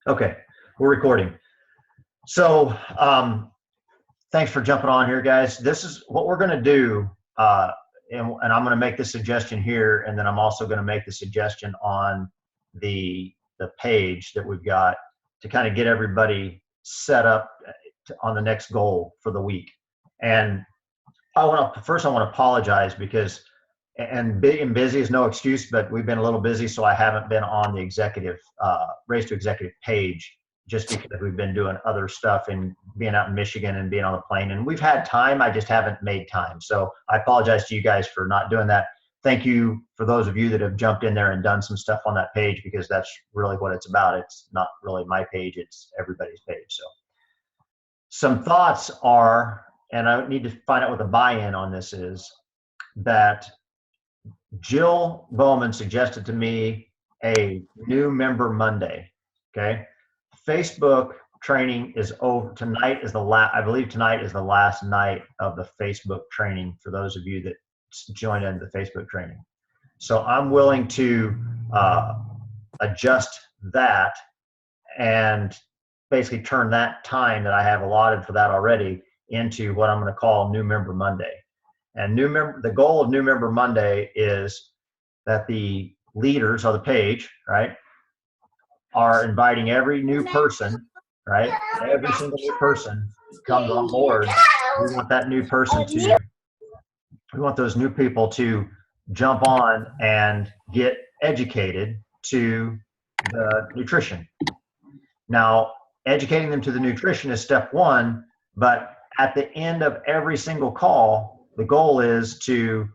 Okay, we're recording. So thanks for jumping on here, guys. This is what we're going to do, and I'm going to make the suggestion here, and then I'm also going to make the suggestion on the page that we've got to kind of get everybody set up on the next goal for the week. And I want to apologize because and big and busy is no excuse, but we've been a little busy, so I haven't been on the executive Race to Executive page just because we've been doing other stuff and being out in Michigan and being on the plane. And we've had time, I just haven't made time. So I apologize to you guys for not doing that. Thank you for those of you that have jumped in there and done some stuff on that page, because that's really what it's about. It's not really my page, it's everybody's page. So some thoughts are, and I need to find out what the buy-in on this is, that Jill Bowman suggested to me a new member Monday. Okay, Facebook training is over tonight. I believe tonight is the last night of the Facebook training for those of you that join in the Facebook training. So I'm willing to adjust that and basically turn that time that I have allotted for that already into what I'm going to call New Member Monday. And the goal of New Member Monday is that the leaders of the page, right, are inviting every new person, right, every single new person comes on board. We want that new person we want those new people to jump on and get educated to the nutrition. Now, educating them to the nutrition is step one, but at the end of every single call, the goal is to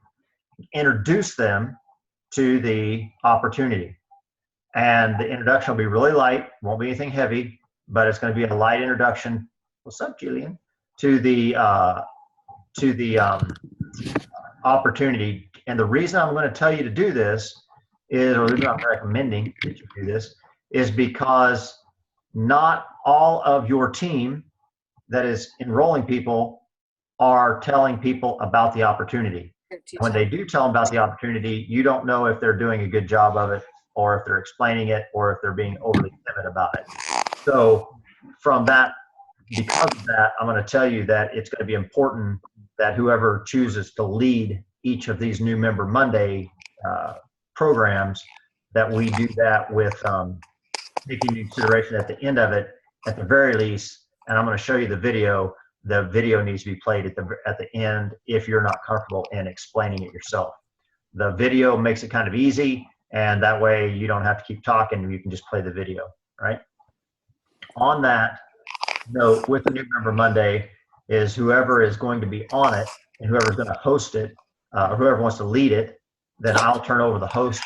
introduce them to the opportunity. And the introduction will be really light, won't be anything heavy, but it's going to be a light introduction. What's up, Jillian? To the opportunity. And the reason I'm going to tell you to do this is, or the reason I'm recommending that you do this, is because not all of your team that is enrolling people are telling people about the opportunity. When they do tell them about the opportunity, you don't know if they're doing a good job of it, or if they're explaining it, or if they're being overly timid about it. So from that, because of that, I'm going to tell you that it's going to be important that whoever chooses to lead each of these New Member Monday programs, that we do that with taking into consideration at the end of it, at the very least, and I'm going to show you the video needs to be played at the end if you're not comfortable in explaining it yourself. The video makes it kind of easy, and that way you don't have to keep talking, you can just play the video, right? On that note, with the New Member Monday, is whoever is going to be on it and whoever's going to host it, or whoever wants to lead it, then I'll turn over the host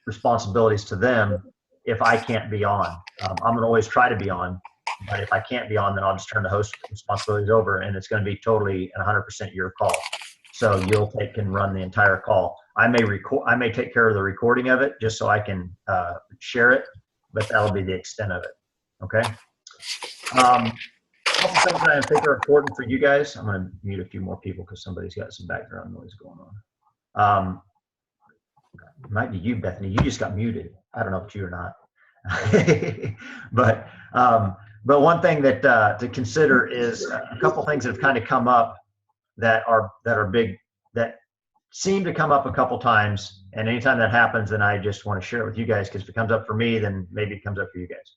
responsibilities to them if I can't be on. I'm going to always try to be on, but if I can't be on, then I'll just turn the host responsibilities over, and it's going to be totally and 100% your call. So you'll take and run the entire call. I may take care of the recording of it just so I can share it, but that'll be the extent of it. Okay. A couple things that I think are important for you guys. I'm going to mute a few more people because somebody's got some background noise going on. It might be you, Bethany. You just got muted. I don't know if it's you or not. But one thing that to consider is a couple things that have kind of come up that are big, that seem to come up a couple times, and anytime that happens, then I just want to share it with you guys, because if it comes up for me, then maybe it comes up for you guys.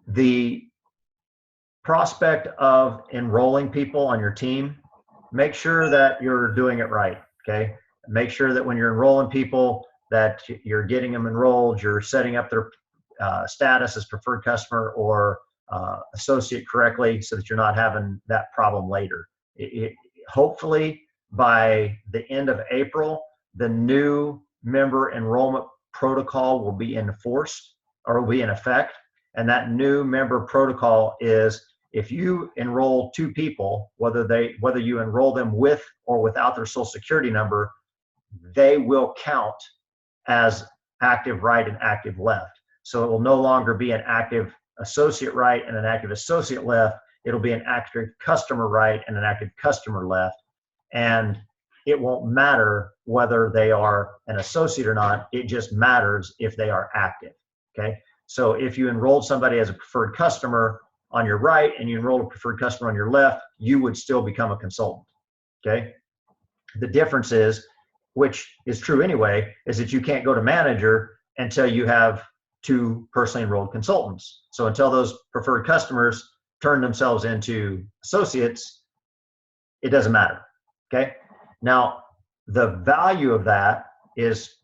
The prospect of enrolling people on your team, make sure that you're doing it right. Okay, make sure that when you're enrolling people, that you're getting them enrolled, you're setting up their status as preferred customer or associate correctly, so that you're not having that problem later. Hopefully by the end of April, the new member enrollment protocol will be enforced, or will be in effect. And that new member protocol is, if you enroll two people, whether you enroll them with or without their social security number, they will count as active right and active left. So it will no longer be an active associate right and an active associate left. It'll be an active customer right and an active customer left. And it won't matter whether they are an associate or not. It just matters if they are active. Okay. So if you enrolled somebody as a preferred customer on your right and you enrolled a preferred customer on your left, you would still become a consultant. Okay. The difference is, which is true anyway, is that you can't go to manager until you have 2 personally enrolled consultants. So until those preferred customers turn themselves into associates, it doesn't matter. Okay. Now, the value of that is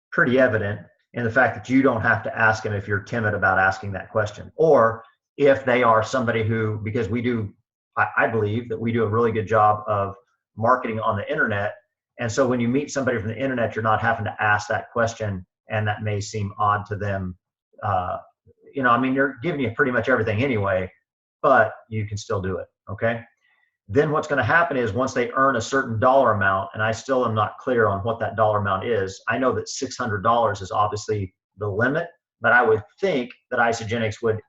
pretty evident in the fact that you don't have to ask them if you're timid about asking that question, or if they are somebody who, because I believe that we do a really good job of marketing on the internet. And so when you meet somebody from the internet, you're not having to ask that question, and that may seem odd to them. You're giving you pretty much everything anyway, but you can still do it. Okay. Then what's going to happen is once they earn a certain dollar amount, and I still am not clear on what that dollar amount is. I know that $600 is obviously the limit, but I would think that Isagenix would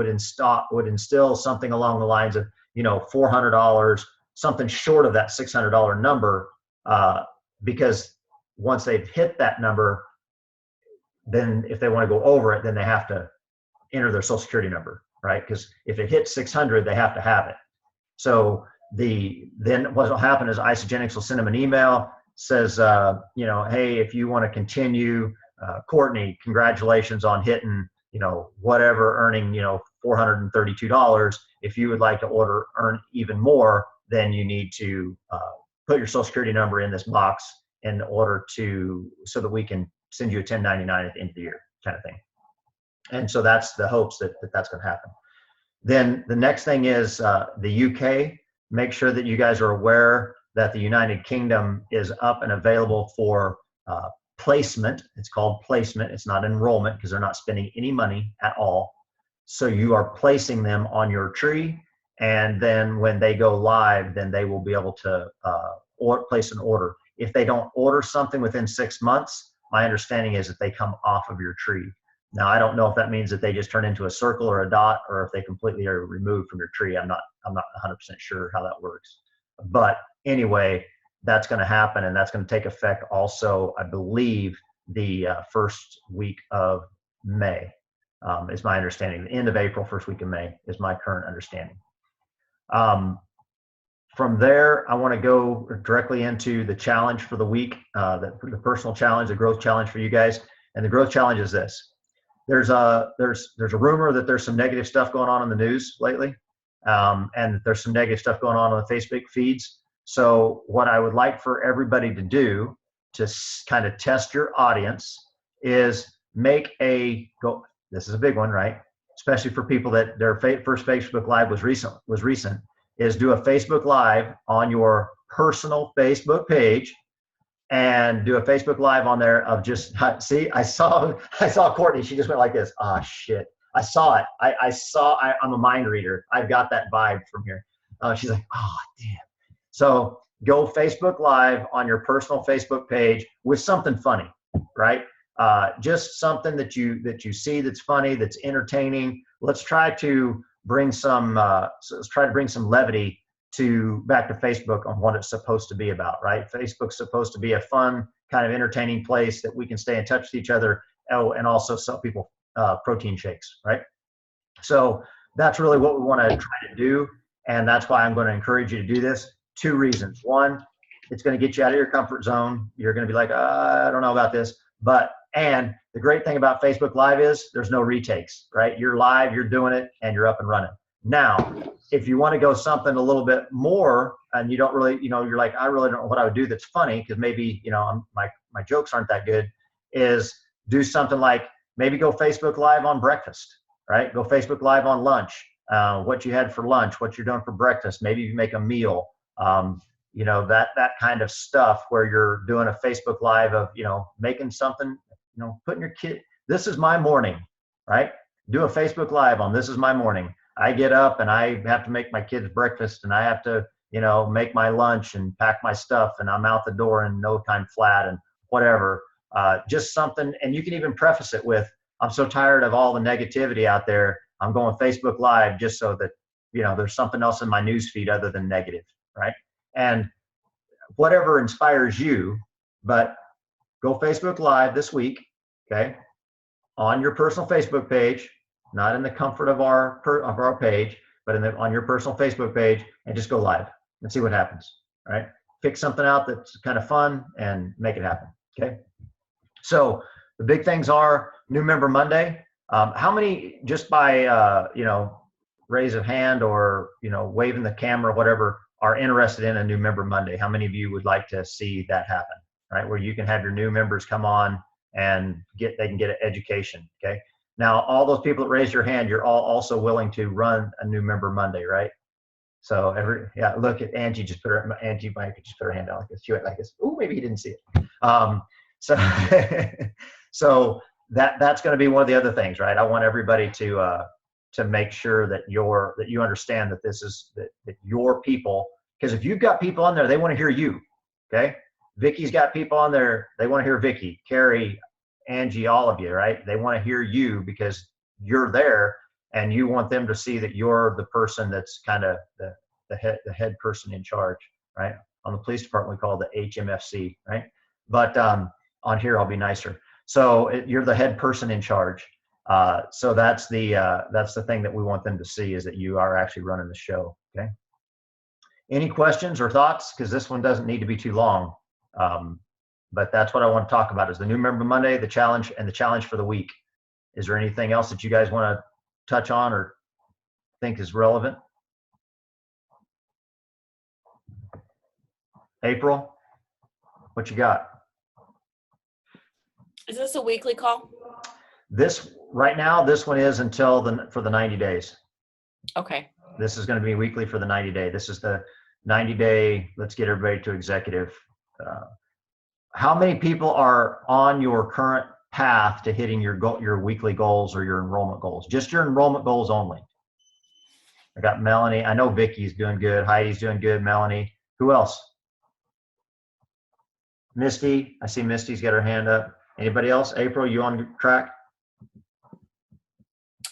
instill something along the lines of, $400, something short of that $600 number, because once they've hit that number, then if they want to go over it, then they have to enter their social security number, right? Because if it hits 600, they have to have it. So then what will happen is Isagenix will send them an email, says, hey, if you want to continue, Courtney, congratulations on hitting, whatever, earning, $432. If you would like to earn even more, then you need to put your social security number in this box in order so that we can send you a 1099 at the end of the year, kind of thing. And so that's the hopes that that's going to happen. Then the next thing is the UK. Make sure that you guys are aware that the United Kingdom is up and available for placement. It's called placement. It's not enrollment, because they're not spending any money at all. So you are placing them on your tree, and then when they go live, then they will be able to place an order. If they don't order something within 6 months, my understanding is that they come off of your tree. Now, I don't know if that means that they just turn into a circle or a dot, or if they completely are removed from your tree. I'm not 100% sure how that works. But anyway, that's going to happen, and that's going to take effect also, I believe, the first week of May is my understanding. The end of April, first week of May is my current understanding. From there, I want to go directly into the challenge for the week, the personal challenge, the growth challenge for you guys. And the growth challenge is this. There's a rumor that there's some negative stuff going on in the news lately, and there's some negative stuff going on the Facebook feeds. So what I would like for everybody to do to kind of test your audience is this is a big one, right? Especially for people that their first Facebook Live was recent, is do a Facebook Live on your personal Facebook page, and do a Facebook Live on there of just, see, I saw Courtney, she just went like this. Ah, shit. I saw it. I'm a mind reader. I've got that vibe from here. She's like, oh, damn. So go Facebook Live on your personal Facebook page with something funny, right? Just something that you see that's funny, that's entertaining. Let's try to bring some levity back to Facebook on what it's supposed to be about, right? Facebook's supposed to be a fun, kind of entertaining place that we can stay in touch with each other, and also sell people protein shakes, right? So that's really what we want to try to do, and that's why I'm going to encourage you to do this. 2 reasons. One, it's going to get you out of your comfort zone. You're going to be like, I don't know about this, and the great thing about Facebook Live is there's no retakes, right? You're live, you're doing it, and you're up and running. Now, if you want to go something a little bit more, and you don't really, you're like, I really don't know what I would do that's funny, because maybe, my jokes aren't that good, is do something like maybe go Facebook Live on breakfast, right? Go Facebook Live on lunch, what you had for lunch, what you're doing for breakfast. Maybe you make a meal, that kind of stuff, where you're doing a Facebook Live of, making something, putting your kid, this is my morning, right? Do a Facebook Live on this is my morning. I get up and I have to make my kids breakfast, and I have to, make my lunch and pack my stuff, and I'm out the door in no time flat, and whatever. Just something, and you can even preface it with, I'm so tired of all the negativity out there. I'm going Facebook Live just so that, there's something else in my news feed other than negative, right? And whatever inspires you, but go Facebook Live this week, okay? on your personal Facebook page, not in the comfort of our page, but on your personal Facebook page, and just go live and see what happens. All right. Pick something out that's kind of fun and make it happen. Okay. So the big things are New Member Monday. How many, just by raise of hand or waving the camera, whatever, are interested in a New Member Monday? How many of you would like to see that happen? Right, where you can have your new members come on and they can get an education. Okay. Now, all those people that raised your hand, you're all also willing to run a New Member Monday, right? So look at Angie. Angie might just put her hand out like this. She went like this. Oh, maybe he didn't see it. So that's going to be one of the other things, right? I want everybody to make sure that you understand that this is that your people, because if you've got people on there, they want to hear you. Okay. Vicky's got people on there. They want to hear Vicky, Carrie, Angie, all of you, right? They want to hear you because you're there and you want them to see that you're the person that's kind of the head person in charge, right? On the police department, we call it the HMFC, right? But on here, I'll be nicer. So you're the head person in charge. So that's the thing that we want them to see, is that you are actually running the show. Okay. Any questions or thoughts? Because this one doesn't need to be too long. But that's what I want to talk about, is the New Member Monday, the challenge, and the challenge for the week. Is there anything else that you guys want to touch on or think is relevant? April, what you got? Is this a weekly call? Right now, this one is for the 90 days. Okay. This is going to be weekly for the 90 day. This is the 90 day. Let's get everybody to executive. How many people are on your current path to hitting your weekly goals or your enrollment goals? Just your enrollment goals only. I got Melanie. I know Vicky's doing good. Heidi's doing good. Melanie. Who else? Misty. I see Misty's got her hand up. Anybody else? April, you on track?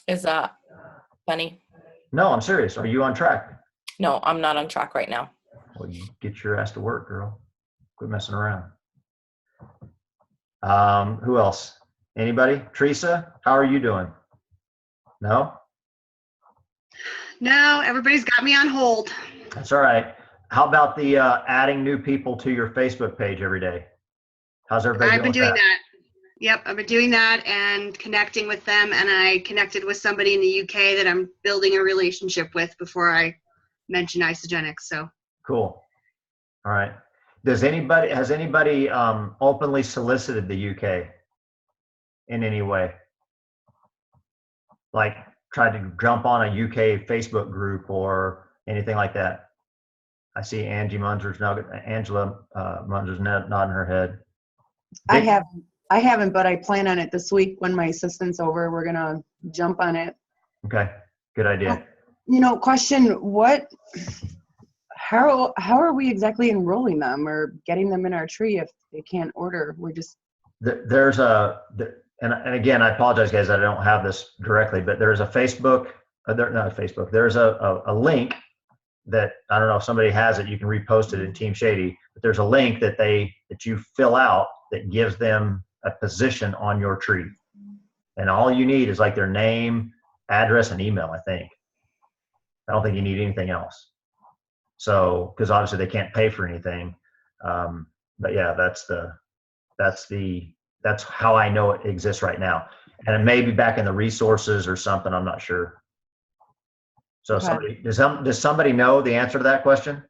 Is that funny? No, I'm serious. Are you on track? No, I'm not on track right now. Well, you get your ass to work, girl. Quit messing around. Who else? Anybody? Teresa, how are you doing? No? No, everybody's got me on hold. That's all right. How about the adding new people to your Facebook page every day? How's everybody doing? I've been doing that. Yep, I've been doing that and connecting with them. And I connected with somebody in the UK that I'm building a relationship with before I mention Isagenix. So cool. All right. Has anybody openly solicited the UK in any way? Like tried to jump on a UK Facebook group or anything like that? I see Angela Munzer's nodding her head. I haven't, but I plan on it this week when my assistant's over. We're going to jump on it. Okay. Good idea. Question, how are we exactly enrolling them or getting them in our tree if they can't order? We're just. And again, I apologize, guys, I don't have this directly, but there's a Facebook, there's a link that, I don't know if somebody has it, you can repost it in Team Shady, but there's a link that you fill out that gives them a position on your tree. And all you need is like their name, address, and email, I think. I don't think you need anything else. So, because obviously they can't pay for anything. But yeah, that's how I know it exists right now. And it may be back in the resources or something, I'm not sure. So okay. Does somebody know the answer to that question?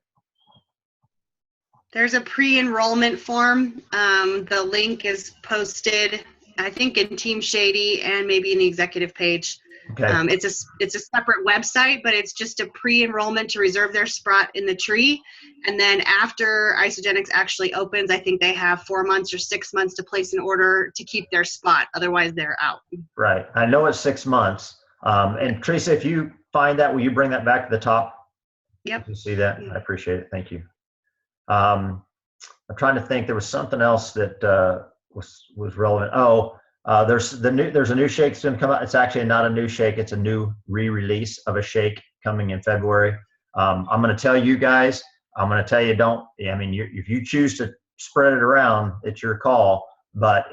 There's a pre-enrollment form. The link is posted, I think, in Team Shady and maybe in the executive page. Okay. It's a separate website, but it's just a pre-enrollment to reserve their spot in the tree. And then after Isagenix actually opens, I think they have 4 months or 6 months to place an order to keep their spot. Otherwise, they're out. Right. I know it's 6 months. And Teresa, if you find that, will you bring that back to the top? Yep. You see that? I appreciate it. Thank you. I'm trying to think. There was something else that was relevant. There's a new shake that's going to come out. It's actually not a new shake. It's a new re-release of a shake coming in February. I'm going to tell you guys. I'm going to tell you if you choose to spread it around, it's your call. but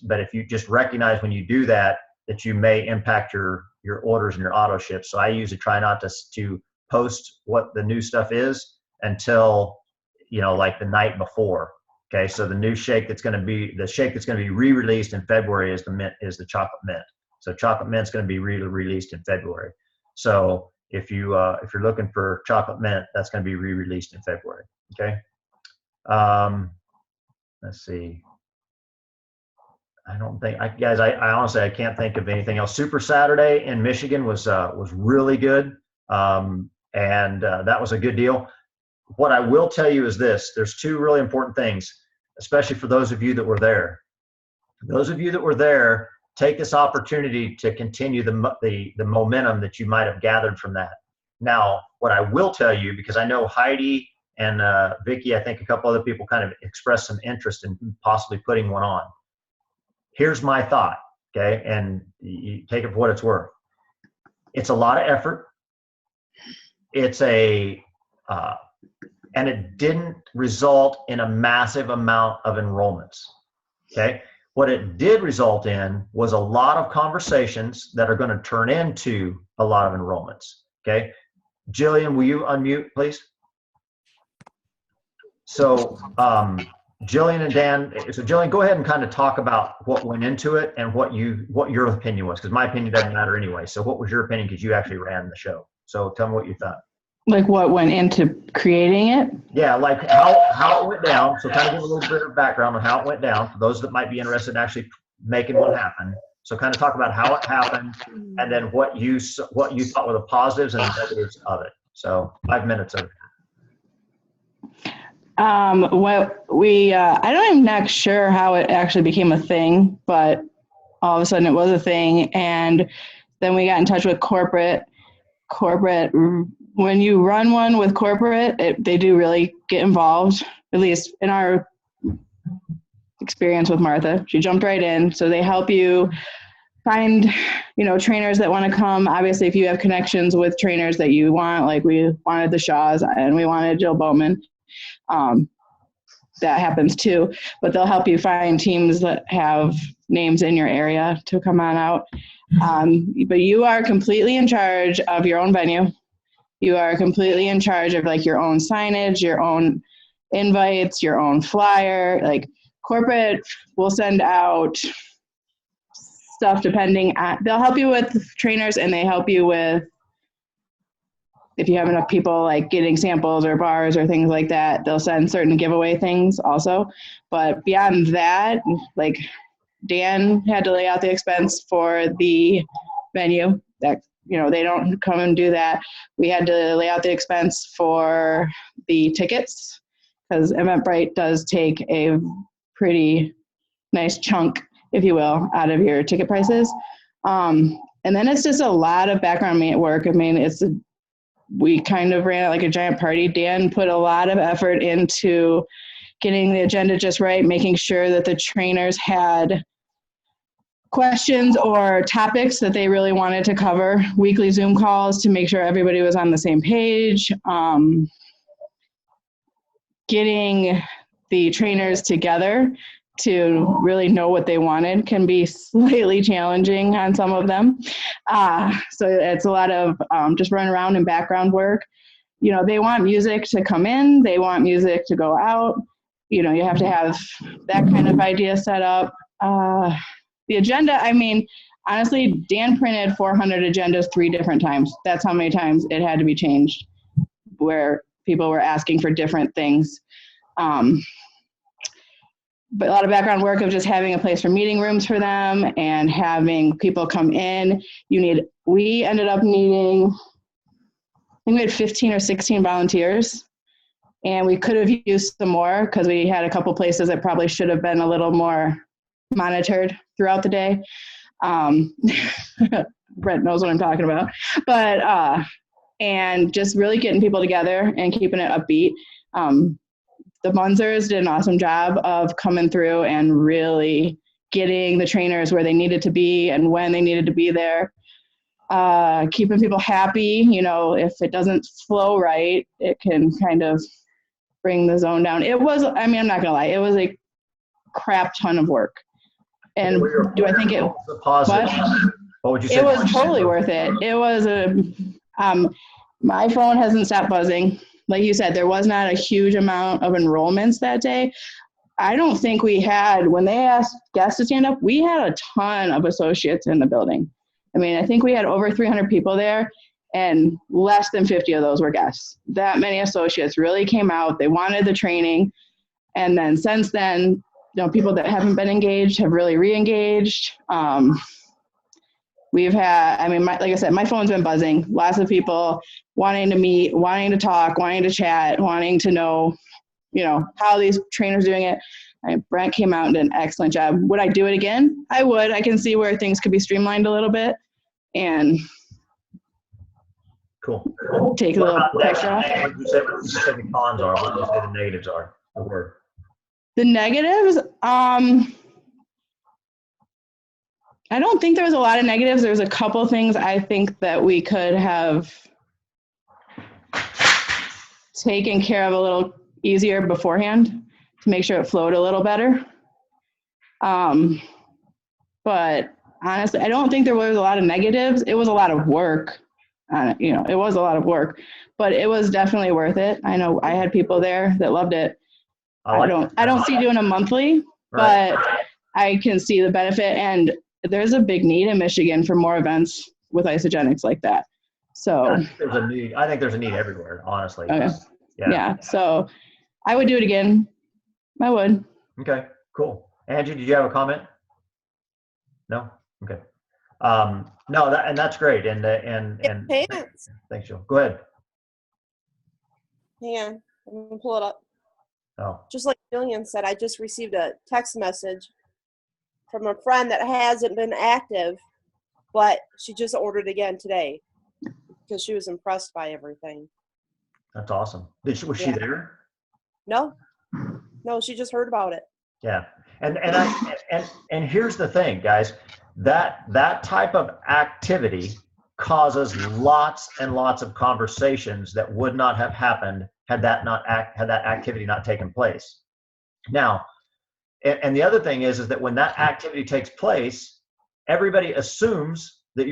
but if you just recognize when you do that, that you may impact your orders and your auto ship. So I usually try not to post what the new stuff is until, like the night before. Okay. So the new shake that's going to be re-released in February is the chocolate mint. So chocolate mint's going to be released in February. So if you're looking for chocolate mint, that's going to be re-released in February. Okay. Let's see. I don't think, guys, I honestly, I can't think of anything else. Super Saturday in Michigan was really good. And that was a good deal. What I will tell you is this: there's two really important things, especially for those of you that were there. Those of you that were there, take this opportunity to continue the momentum that you might have gathered from that. Now, what I will tell you, because I know Heidi and Vicky, I think a couple other people kind of expressed some interest in possibly putting one on. Here's my thought, okay? And you take it for what it's worth. It's a lot of effort. And it didn't result in a massive amount of enrollments, okay? What it did result in was a lot of conversations that are going to turn into a lot of enrollments, okay? Jillian, will you unmute, please? So, Jillian and Dan, so Jillian, go ahead and kind of talk about what went into it and what your opinion was, because my opinion doesn't matter anyway. So what was your opinion, because you actually ran the show? So tell me what you thought. Like what went into creating it? Yeah, like how it went down. So kind of give a little bit of background on how it went down for those that might be interested in actually making one happen. So kind of talk about how it happened, and then what you thought were the positives and the negatives of it. So 5 minutes of it. What we, I'm not sure how it actually became a thing, but all of a sudden it was a thing. And then we got in touch with corporate. When you run one with corporate, they do really get involved, at least in our experience with Martha. She jumped right in. So they help you find, trainers that want to come. Obviously, if you have connections with trainers that you want, like we wanted the Shaws and we wanted Jill Bowman, that happens too. But they'll help you find teams that have names in your area to come on out. But you are completely in charge of your own venue. You are completely in charge of like your own signage, your own invites, your own flyer. Like corporate will send out stuff depending on, they'll help you with trainers, and they help you with, if you have enough people like getting samples or bars or things like that, they'll send certain giveaway things also. But beyond that, like Dan had to lay out the expense for the venue. That, they don't come and do that. We had to lay out the expense for the tickets, because Eventbrite does take a pretty nice chunk, if you will, out of your ticket prices. And then it's just a lot of background work. I mean, we kind of ran it like a giant party. Dan put a lot of effort into getting the agenda just right, making sure that the trainers had questions or topics that they really wanted to cover, weekly Zoom calls to make sure everybody was on the same page, getting the trainers together to really know what they wanted can be slightly challenging on some of them. So it's a lot of just run around and background work. They want music to come in, they want music to go out. You have to have that kind of idea set up. The agenda, I mean, honestly, Dan printed 400 agendas 3 different times. That's how many times it had to be changed, where people were asking for different things. But a lot of background work of just having a place for meeting rooms for them and having people come in. We ended up needing, I think we had 15 or 16 volunteers, and we could have used some more because we had a couple places that probably should have been a little more monitored throughout the day. Brent knows what I'm talking about. But, and just really getting people together and keeping it upbeat. The Munzers did an awesome job of coming through and really getting the trainers where they needed to be and when they needed to be there. Keeping people happy, if it doesn't flow right, it can kind of bring the zone down. It was, I'm not gonna lie, it was like crap ton of work. And What were your- do I think it, what was the positive? What would you say? it was totally worth it. It was my phone hasn't stopped buzzing. Like you said, there was not a huge amount of enrollments that day. I don't think we had, when they asked guests to stand up, we had a ton of associates in the building. I mean, I think we had over 300 people there, and less than 50 of those were guests. That many associates really came out. They wanted the training. And then since then, people that haven't been engaged have really re-engaged. We've had, like I said, my phone's been buzzing. Lots of people wanting to meet, wanting to talk, wanting to chat, wanting to know, how these trainers are doing it. Brent came out and did an excellent job. Would I do it again? I would. I can see where things could be streamlined a little bit and Cool. take a What little about that? extra off. What would you say the cons are? What would you say the negatives are? The word. The negatives, I don't think there was a lot of negatives. There's a couple things I think that we could have taken care of a little easier beforehand to make sure it flowed a little better. But honestly, I don't think there was a lot of negatives. It was a lot of work. It was a lot of work, but it was definitely worth it. I know I had people there that loved it. I don't see doing a monthly, Right. but I can see the benefit, and there's a big need in Michigan for more events with Isogenics like that. So I think there's a need everywhere, honestly. Okay. Yeah. yeah, so I would do it again. I would. Okay, cool. Angie, did you have a comment? No? Okay. No, that's great. And Pants. thanks, Jill. Go ahead. Hang on, I'm gonna pull it up. Oh, Just like Jillian said, I just received a text message from a friend that hasn't been active, but she just ordered again today because she was impressed by everything. that's awesome. Was she Yeah. there? No, she just heard about it. Yeah. And here's the thing, guys, that type of activity causes lots and lots of conversations that would not have happened had that activity not taken place. Now, and the other thing is that when that activity takes place, everybody assumes that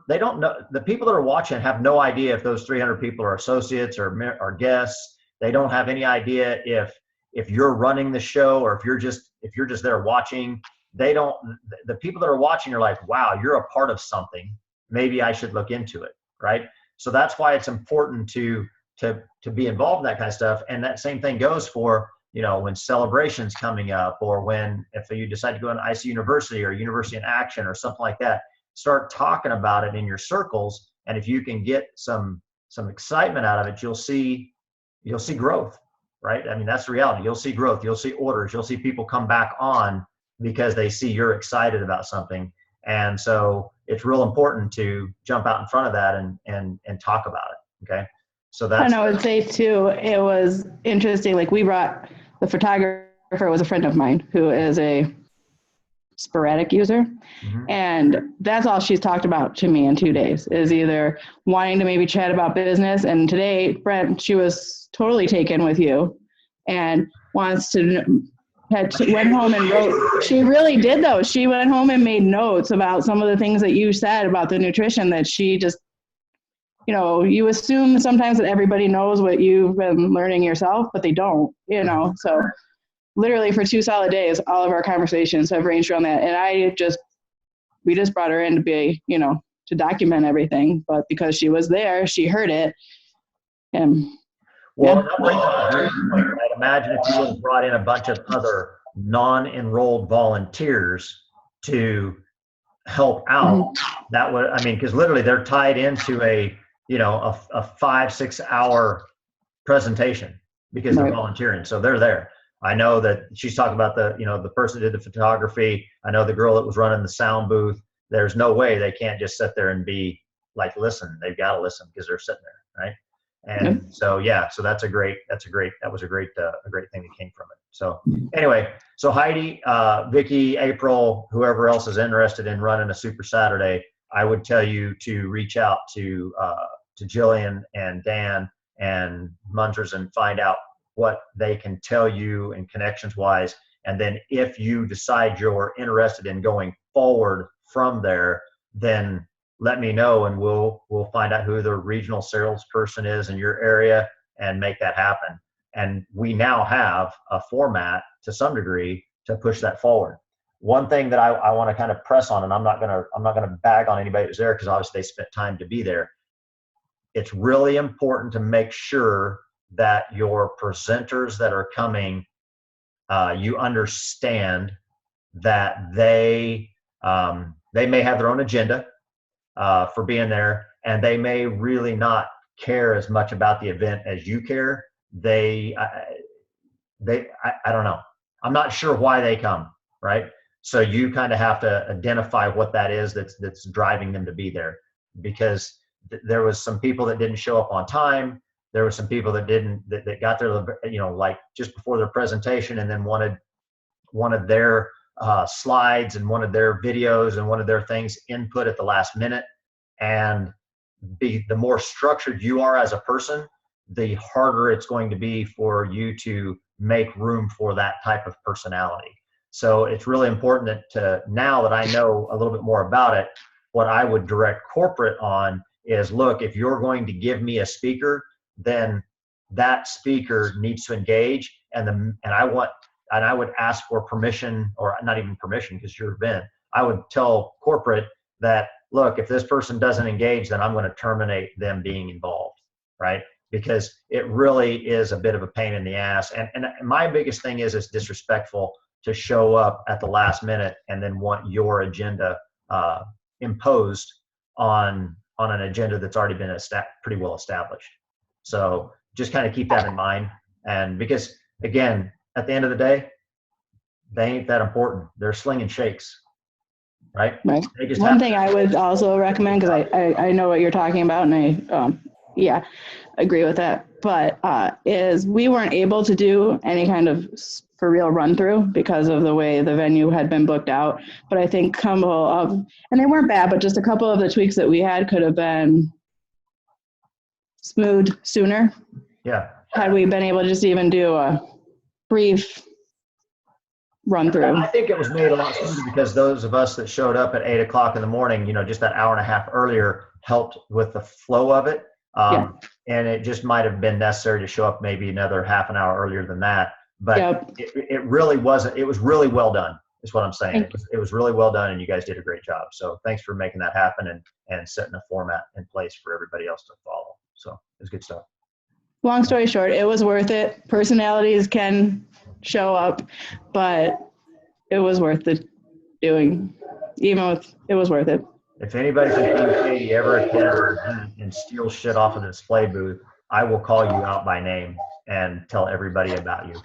they don't know, the people that are watching have no idea if those 300 people are associates or guests. They don't have any idea if you're running the show or if you're just there watching. The people that are watching are like, wow, you're a part of something. Maybe I should look into it, right? So that's why it's important to be involved in that kind of stuff. And that same thing goes for, when celebrations coming up, or if you decide to go into IC University or University in Action or something like that, start talking about it in your circles. And if you can get some excitement out of it, you'll see growth, right? I mean, that's the reality. You'll see growth. You'll see orders. You'll see people come back on because they see you're excited about something. And so it's real important to jump out in front of that and talk about it. Okay. So that's. And I would say too, it was interesting. Like the photographer was a friend of mine who is a sporadic user. Mhm. And that's all she's talked about to me in 2 days is either wanting to maybe chat about business. And today, Brent, she was totally taken with you and wants to, went home and wrote, she really did though. She went home and made notes about some of the things that you said about the nutrition that she just, you assume sometimes that everybody knows what you've been learning yourself, but they don't, so literally for 2 solid days, all of our conversations have ranged around that. And we just brought her in to be, to document everything, but because she was there, she heard it. And Well, that brings up a great point. I'd imagine if you would have brought in a bunch of other non-enrolled volunteers to help out, that would, because literally they're tied into a 5-6 hour presentation because they're Right. volunteering. So they're there. I know that she's talking about the person that did the photography. I know the girl that was running the sound booth. There's no way they can't just sit there and be like, listen. They've got to listen because they're sitting there, right? And so that was a great thing that came from it. So anyway, so Heidi, Vicky, April, whoever else is interested in running a Super Saturday, I would tell you to reach out to Jillian and Dan and Munters and find out what they can tell you and connections wise. And then if you decide you're interested in going forward from there, then let me know and we'll find out who the regional salesperson is in your area and make that happen. And we now have a format to some degree to push that forward. One thing that I want to kind of press on, and I'm not gonna bag on anybody who's there because obviously they spent time to be there. It's really important to make sure that your presenters that are coming, you understand that they may have their own agenda for being there, and they may really not care as much about the event as you care. I don't know. I'm not sure why they come, right? So you kind of have to identify what that is that's driving them to be there, because there was some people that didn't show up on time. There were some people that that got there, like just before their presentation, and then wanted their slides and wanted their videos and wanted their things input at the last minute. And the more structured you are as a person, the harder it's going to be for you to make room for that type of personality. So it's really important that now that I know a little bit more about it, what I would direct corporate on is, look, if you're going to give me a speaker, then that speaker needs to engage, and I would ask for permission, or not even permission because you're event. I would tell corporate that, look, if this person doesn't engage, then I'm going to terminate them being involved, right? Because it really is a bit of a pain in the ass. And my biggest thing is it's disrespectful to show up at the last minute and then want your agenda imposed on an agenda that's already been pretty well established. So just kind of keep that in mind. And because, again, at the end of the day, they ain't that important. They're slinging shakes, right? Right. They just One thing I would also recommend, because I know what you're talking about, and I agree with that, but is we weren't able to do any kind of for real run through because of the way the venue had been booked out. But I think and they weren't bad, but just a couple of the tweaks that we had could have been smooth sooner. Yeah. Had we been able to just even do a brief run through. I think it was made a lot smoother because those of us that showed up at 8 o'clock in the morning, just that hour and a half earlier helped with the flow of it. And it just might have been necessary to show up maybe another half an hour earlier than that. But it really wasn't. It was really well done, is what I'm saying. It was really well done, and you guys did a great job. So thanks for making that happen and setting a format in place for everybody else to follow. So it's good stuff. Long story short, it was worth it. Personalities can show up, but it was worth it doing. It was worth it. If anybody from Team Shady ever attends and steals shit off of the display booth, I will call you out by name and tell everybody about you,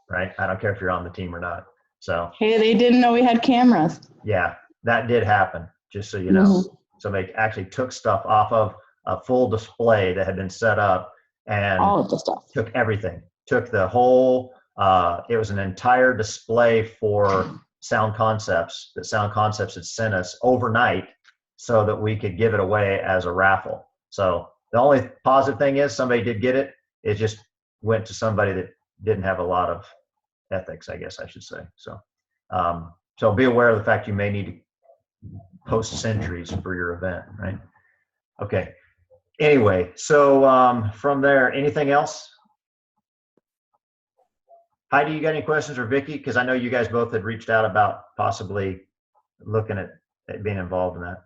right? I don't care if you're on the team or not. So, hey, they didn't know we had cameras. Yeah, that did happen, just so you know. Mm-hmm. Somebody actually took stuff off of a full display that had been set up and all of the stuff. Took everything. Took the whole, it was an entire display for Sound Concepts that Sound Concepts had sent us overnight so that we could give it away as a raffle. So the only positive thing is somebody did get it. It just went to somebody that didn't have a lot of ethics, I guess I should say. So, so be aware of the fact you may need to post sentries for your event, right? Okay. Anyway, so from there, anything else? Heidi, you got any questions, or Vicky? Because I know you guys both had reached out about possibly looking at being involved in that.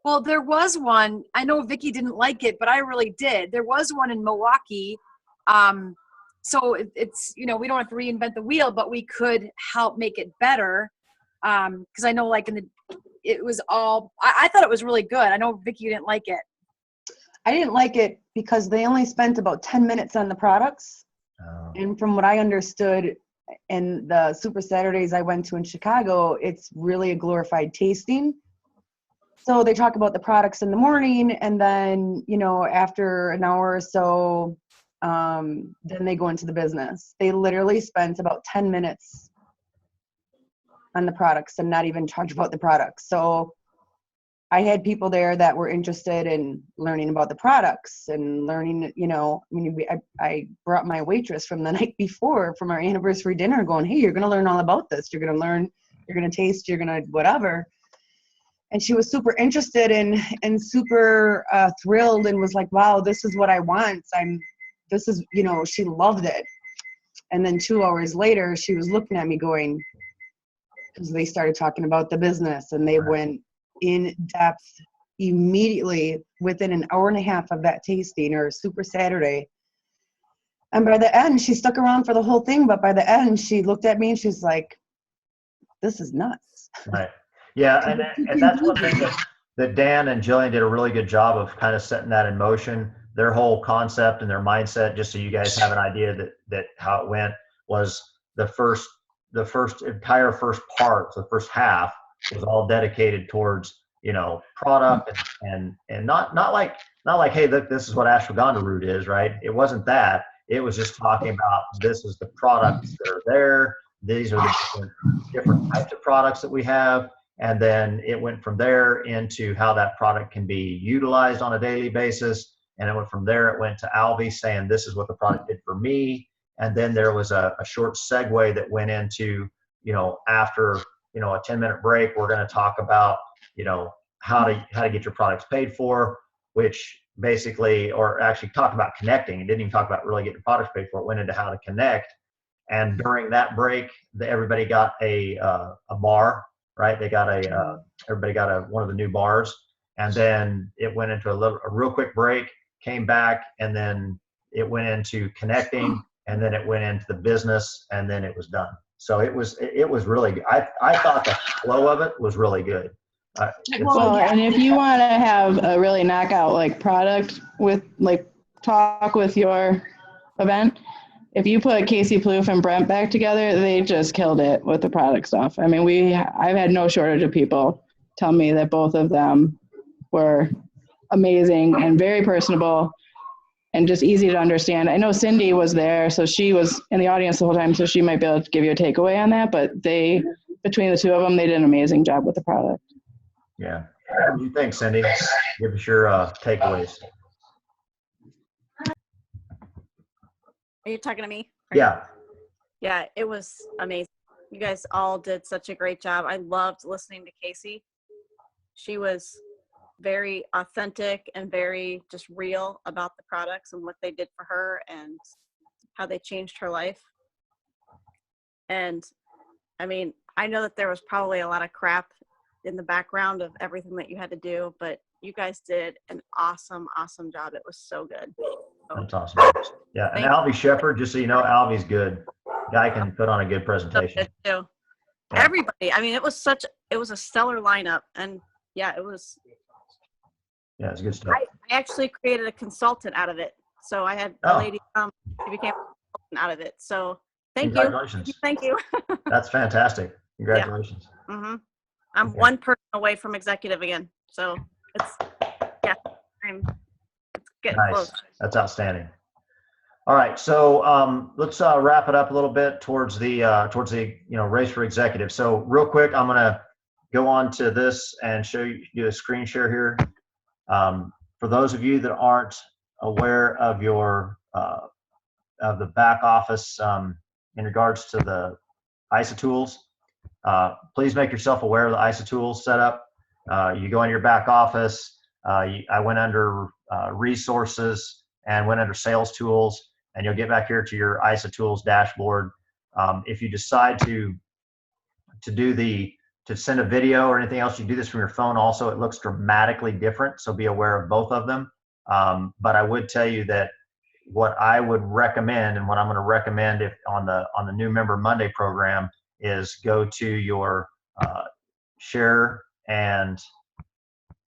Well, there was one. I know Vicky didn't like it, but I really did. There was one in Milwaukee. So it's, we don't have to reinvent the wheel, but we could help make it better. Because I know it was all, I thought it was really good. I know Vicky didn't like it. I didn't like it because they only spent about 10 minutes on the products. And from what I understood in the Super Saturdays I went to in Chicago, it's really a glorified tasting. So they talk about the products in the morning, and then, after an hour or so, then they go into the business. They literally spent about 10 minutes on the products and not even talk about the products. So I had people there that were interested in learning about the products and learning, you know, I mean, I brought my waitress from the night before from our anniversary dinner going, hey, you're going to learn all about this. You're going to learn, you're going to taste, you're going to whatever. And she was super interested and super thrilled and was like, wow, this is what I want. This is, you know, she loved it. And then 2 hours later, she was looking at me going, because they started talking about the business and they went in depth immediately within an hour and a half of that tasting or Super Saturday. And by the end, she stuck around for the whole thing. But by the end, she looked at me and she's like, this is nuts. Right. Yeah. And that's one thing that Dan and Jillian did a really good job of kind of setting that in motion. Their whole concept and their mindset, just so you guys have an idea that how it went, was the first entire first part, so the first half was all dedicated towards, you know, product and not like, hey, look, this is what ashwagandha root is, right? It wasn't that. It was just talking about, this is the products that are there. These are the different types of products that we have. And then it went from there into how that product can be utilized on a daily basis. And it went from there, it went to Alvy saying, this is what the product did for me. And then there was a short segue that went into, you know, after, you know, a 10-minute break, we're going to talk about, you know, how to get your products paid for, which basically, or actually talk about connecting. It didn't even talk about really getting your products paid for. It went into how to connect. And during that break, everybody got a bar, right? They got everybody got one of the new bars. And then it went into a real quick break, came back, and then it went into connecting, and then it went into the business, and then it was done. So it was really good. I thought the flow of it was really good. Well, and if you want to have a really knockout like product with like talk with your event, if you put Casey Plouffe and Brent back together, they just killed it with the product stuff. I mean, I've had no shortage of people tell me that both of them were amazing and very personable and just easy to understand. I know Cindy was there, so she was in the audience the whole time, so she might be able to give you a takeaway on that, but between the two of them, they did an amazing job with the product. Yeah. What do you think, Cindy? Give us your takeaways. Are you talking to me? Yeah. Yeah, it was amazing. You guys all did such a great job. I loved listening to Casey. She was very authentic and very just real about the products and what they did for her and how they changed her life. And I mean, I know that there was probably a lot of crap in the background of everything that you had to do, but you guys did an awesome job. It was so good. That's awesome. Yeah, and Alvy Shepherd, just so you know, Alvy's good. Guy can put on a good presentation. So good too. Yeah. Everybody, I mean, it was a stellar lineup, and yeah, it was. Yeah, it's good stuff. I actually created a consultant out of it. So I had a lady she became a consultant out of it. So Congratulations. you. Thank you. That's fantastic. Congratulations. Yeah. Mm-hmm. I'm one person away from executive again. So it's getting close. That's outstanding. All right, so let's wrap it up a little bit towards the race for executive. So real quick, I'm gonna go on to this and do a screen share here. For those of you that aren't aware of your of the back office in regards to the ISA tools, please make yourself aware of the ISA tools setup. You go in your back office. I went under resources and went under sales tools, and you'll get back here to your ISA tools dashboard. If you decide to send a video or anything else, you do this from your phone also. It looks dramatically different, so be aware of both of them. But I would tell you that what I would recommend, and what I'm going to recommend if on the New Member Monday program, is go to your share, and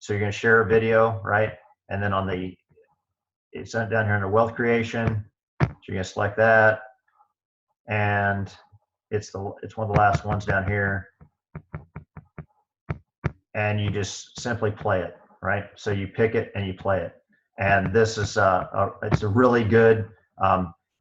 so you're going to share a video, right? And then it's down here under wealth creation. So you're going to select that, and it's one of the last ones down here. And you just simply play it, right? So you pick it and you play it. And this is it's a really good.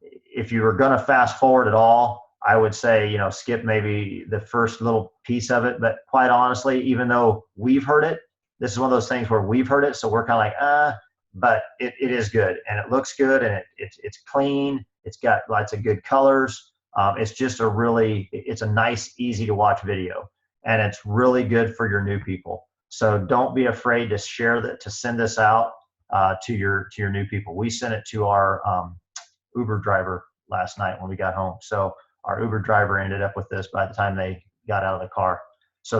If you were going to fast forward at all, I would say skip maybe the first little piece of it. But quite honestly, even though we've heard it, this is one of those things where we've heard it, so we're kind of like, but it is good, and it looks good, and it's clean. It's got lots of good colors. It's just it's a nice, easy to watch video, and it's really good for your new people. So don't be afraid to to send this out to your new people. We sent it to our Uber driver last night when we got home. So our Uber driver ended up with this by the time they got out of the car. So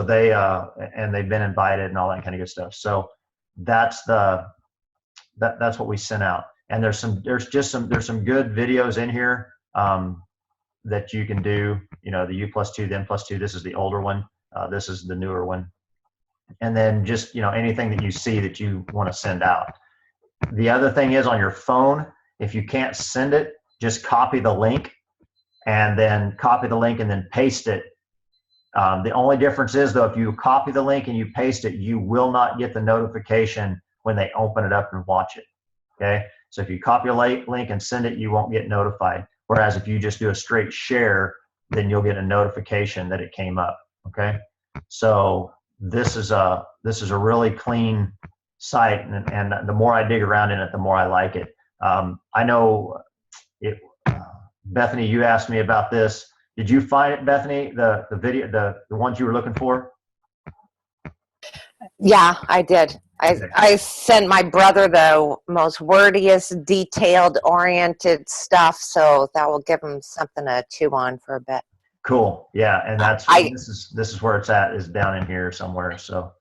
and they've been invited and all that kind of good stuff. So that's that's what we sent out. And there's some good videos in here that you can do. You know, the U+2, the N+2. This is the older one. This is the newer one. And then just, anything that you see that you want to send out. The other thing is on your phone, if you can't send it, just copy the link and then paste it. The only difference is, though, if you copy the link and you paste it, you will not get the notification when they open it up and watch it. Okay? So if you copy a link and send it, you won't get notified. Whereas if you just do a straight share, then you'll get a notification that it came up. Okay? So this is a really clean site, and the more I dig around in it, the more I like it. I know it. Bethany, you asked me about this. Did you find it, Bethany? The video, the ones you were looking for? Yeah, I did. I sent my brother the most wordiest, detailed, oriented stuff, so that will give him something to chew on for a bit. Cool. Yeah, and this is where it's at, is down in here somewhere. So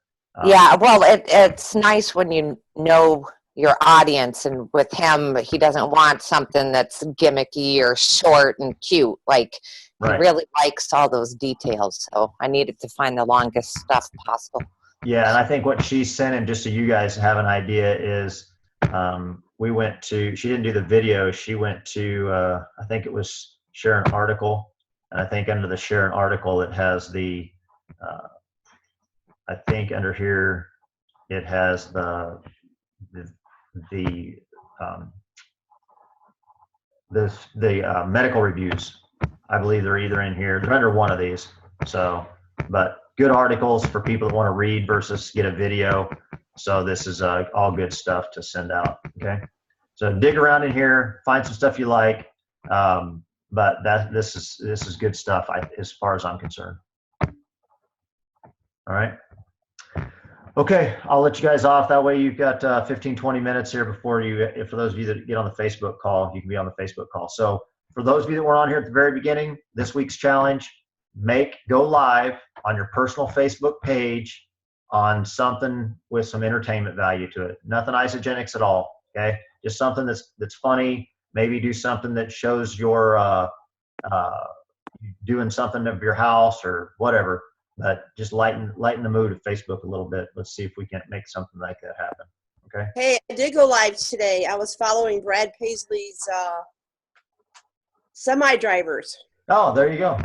yeah, well, it's nice when you know your audience, and with him, he doesn't want something that's gimmicky or short and cute. Like, right. He really likes all those details, so I needed to find the longest stuff possible. Yeah, and I think what she sent him, just so you guys have an idea, is she didn't do the video. She went to, I think it was share an article. And I think under the share an article, it has I think under here, it has the medical reviews. I believe they're either in here. They're under one of these. So, but good articles for people that want to read versus get a video. So this is all good stuff to send out. Okay. So dig around in here, find some stuff you like. But this is good stuff as far as I'm concerned. All right. Okay, I'll let you guys off. That way you've got 15, 20 minutes here before for those of you that get on the Facebook call, you can be on the Facebook call. So for those of you that were on here at the very beginning, this week's challenge, go live on your personal Facebook page on something with some entertainment value to it. Nothing isogenics at all, okay? Just something that's funny. Maybe do something that shows you're doing something of your house or whatever, but just lighten the mood of Facebook a little bit. Let's see if we can make something like that happen. Okay. Hey, I did go live today. I was following Brad Paisley's semi drivers. Oh, there you go.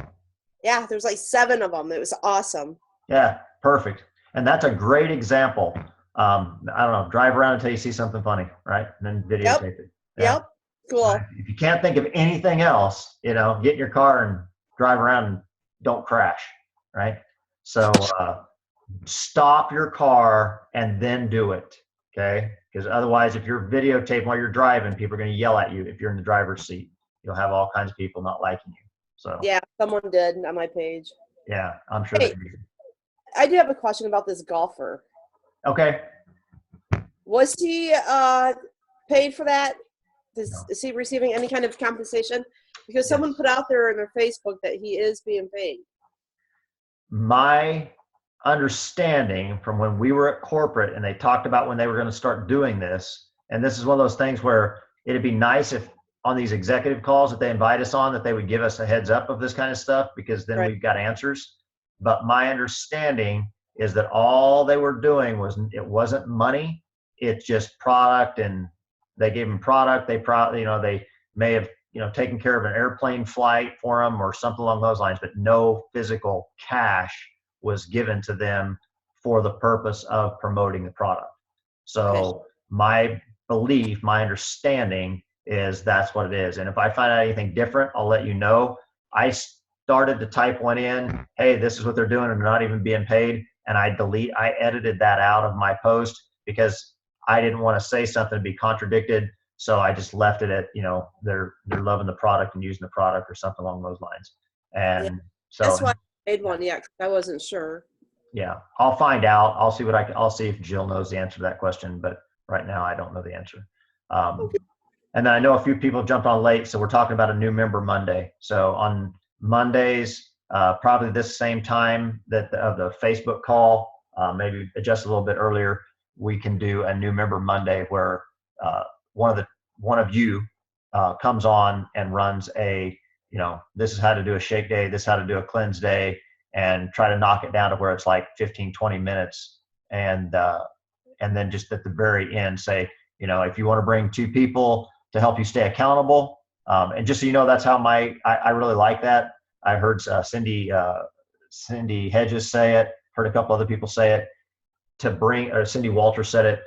Yeah, there's like 7 of them. It was awesome. Yeah, perfect. And that's a great example. I don't know, drive around until you see something funny, right? And then videotape it. Yeah. Yep. Cool. If you can't think of anything else, get in your car and drive around and don't crash, right? So stop your car and then do it, okay? Because otherwise, if you're videotaping while you're driving, people are going to yell at you if you're in the driver's seat. You'll have all kinds of people not liking you. So yeah, someone did on my page. Yeah, I'm sure. Hey, I do have a question about this golfer. Okay. Was he paid for that? Is he receiving any kind of compensation? Because someone put out there in their Facebook that he is being paid. My understanding from when we were at corporate and they talked about when they were going to start doing this, and this is one of those things where it'd be nice if on these executive calls that they invite us on, that they would give us a heads up of this kind of stuff, because then we've got answers. But my understanding is that all they were doing it wasn't money. It's just product, and they gave them product. They may have, taken care of an airplane flight for them or something along those lines, but no physical cash was given to them for the purpose of promoting the product. So my belief, my understanding is that's what it is. And if I find out anything different, I'll let you know. I started to type one in, hey, this is what they're doing and they're not even being paid. and I edited that out of my post because I didn't want to say something to be contradicted. So I just left it at, they're loving the product and using the product or something along those lines. And so That's why I made one. Yeah, 'cause I wasn't sure. yeah, I'll find out. I'll see if Jill knows the answer to that question, but right now I don't know the answer. And then I know a few people jumped on late, so we're talking about a new member Monday. So on Mondays, probably this same time of the Facebook call, maybe adjust a little bit earlier, we can do a new member Monday where one of you comes on and runs this is how to do a shake day, this is how to do a cleanse day, and try to knock it down to where it's like 15, 20 minutes. And then just at the very end say, if you want to bring 2 people to help you stay accountable. And just so you know, that's how I really like that. I heard Cindy Hedges say it, heard a couple other people say it, or Cindy Walter said it,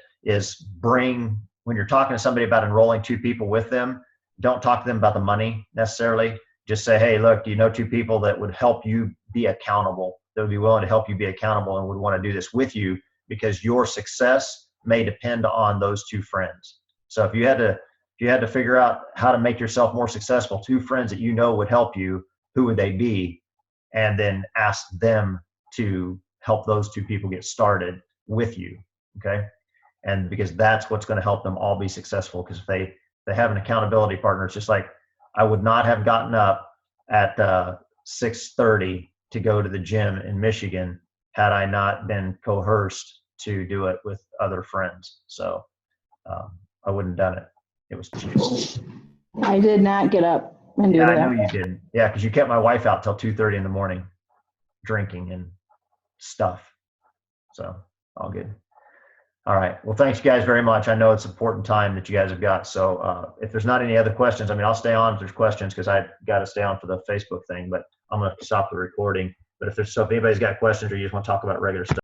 when you're talking to somebody about enrolling 2 people with them, don't talk to them about the money necessarily. Just say, hey, look, do you know 2 people that would help you be accountable, that would be willing to help you be accountable and would want to do this with you, because your success may depend on those 2 friends. So if you had to figure out how to make yourself more successful, 2 friends that would help you, who would they be? And then ask them to help those 2 people get started with you. Okay. And because that's what's going to help them all be successful. Because if they have an accountability partner, it's just like, I would not have gotten up at 6:30 to go to the gym in Michigan had I not been coerced to do it with other friends. So I wouldn't have done it. It was cheap. I did not get up and do Yeah, that. I know you didn't. Yeah, because you kept my wife out till 2:30 in the morning, drinking and stuff. So all good. All right. Well, thanks, you guys, very much. I know it's an important time that you guys have got. So if there's not any other questions, I'll stay on if there's questions because I got to stay on for the Facebook thing. But I'm going to stop the recording. But if anybody's got questions or you just want to talk about regular stuff.